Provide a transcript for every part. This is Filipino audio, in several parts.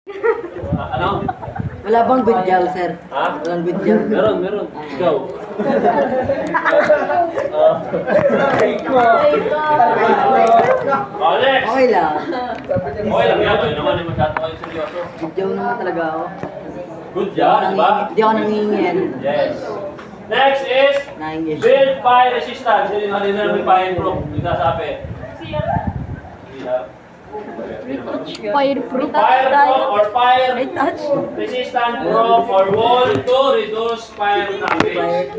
Ano? Wala bang good job, sir? Ha? Walang good job. Meron. Go. Alex! Okay lang. Okay lang yan. Ano naman yung masyado kayo seryoso? Good job naman talaga ako. Good job, di ba? Hindi ako nangingin. Yes. Next is Nangingin. build fire resistance. Hindi na may fire proof. Yung nasabi. Fireproof. Fire proof or fire May touch. resistant proof or wall to reduce fire damage.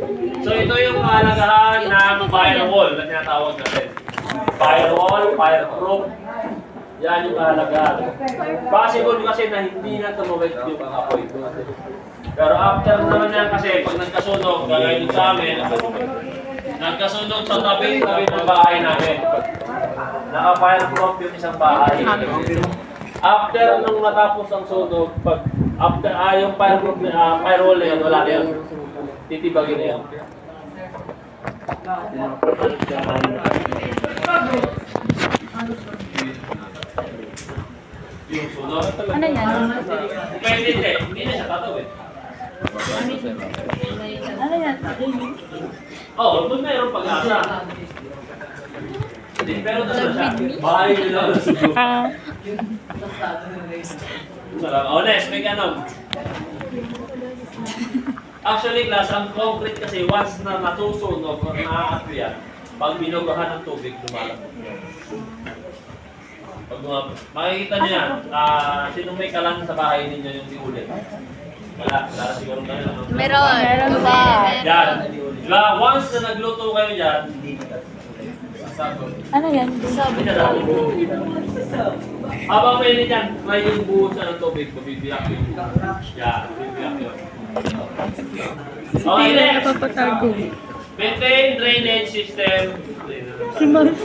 So ito yung kahalagahan ng firewall na tinatawag natin. Firewall, fireproof. Yan yung kahalagahan. Possible kasi na hindi na tumawid yung apoy. Pero after naman yan kasi pag nagkasunog, gagawin sa amin, nagkasunog sa tabi ng bahay namin. Naka-fireproof yung isang bahay. After nung matapos ang sunog, pag after yung fireproof firewall na yun, wala na yun. Titibagin na yun. Yung sunog. Ano yan? Pwede hindi na siya tatawid. Ano yan? Oo, doon mayroong pag-asa. Hindi, pero doon na siya. Bahay nila. Honest, may ganon. Actually, class, ang concrete kasi once na natusunog o nakakapyan, pag binugahan ng tubig, lumalabas. Pag makikita niyo yan, sinong may kalan sa bahay ninyo yung diulit? Wala siguro kayo. Meron ba? Yan. Diba, once na nagluto kayo dyan, Ano yan? sabi na lang. Habang pwede dyan, try yung buhos ng tubig, mabibiyak yung yan, mabibiyak yun. Okay, next. Maintain drainage system. Si Mars.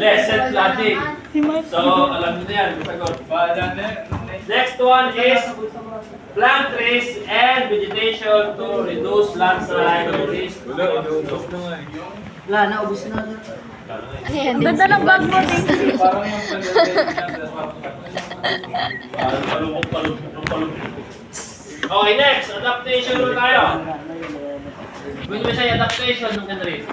Less self-flooding. Si Mars. So, alam niyo na yan, sagot. Next one is plant trees and vegetation to reduce landslide risk. Wala na, ubus na. Ano yan? Ganda ng bag mo, thank you. Parang palubog. Okay, next. Adaptation na tayo. When we say adaptation, nung kan rin?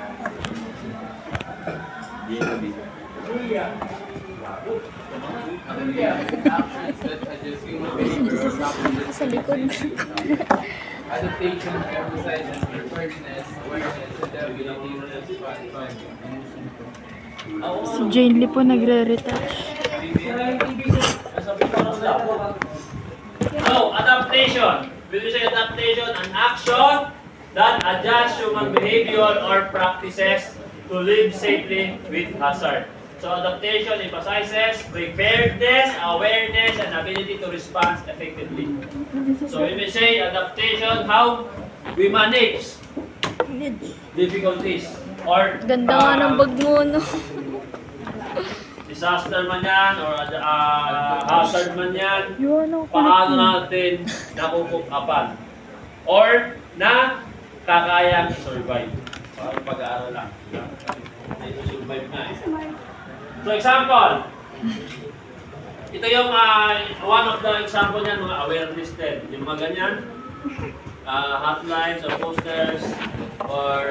Sa likod. Adaptation emphasizes preparedness, awareness, adaptability, Si Jane Lee po nagre-retouch. So, adaptation. When we say adaptation, an action that adjusts human behavior or practices to live safely with hazard. So, adaptation emphasizes preparedness, awareness, and ability to respond effectively. So, when we say adaptation, how we manage difficulties or Ganda nga ng bag mo, no? disaster man yan or hazard man yan, Yun, ano paano natin nakukukapan or na kakayang survive. Parang pag-aaral lang. Survive na eh. So example, ito yung one of the example niyan, mga awareness din. Yung mga ganyan, hotlines or posters or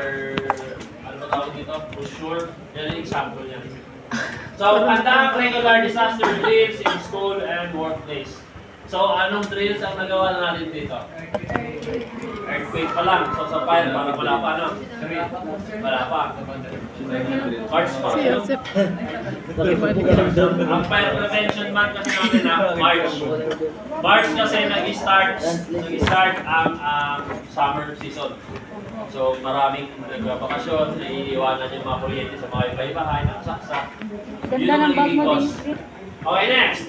ano ba tawag dito, brochure, yan yung example niyan. So, conduct regular disaster drills in school and workplace. So, anong drills ang nagawa natin dito? Earthquake pa lang. So, sa fire, parang wala pa, no? Wala pa. March pa. Si Joseph. Ang fire prevention month kasi namin na March. March kasi nag-start ang summer season. So maraming nagbabakasyon, naiiwanan yung mga kuryente sa mga iba-ibahay, nakasaksak. Ganda ng bag mo, cause. Okay, next.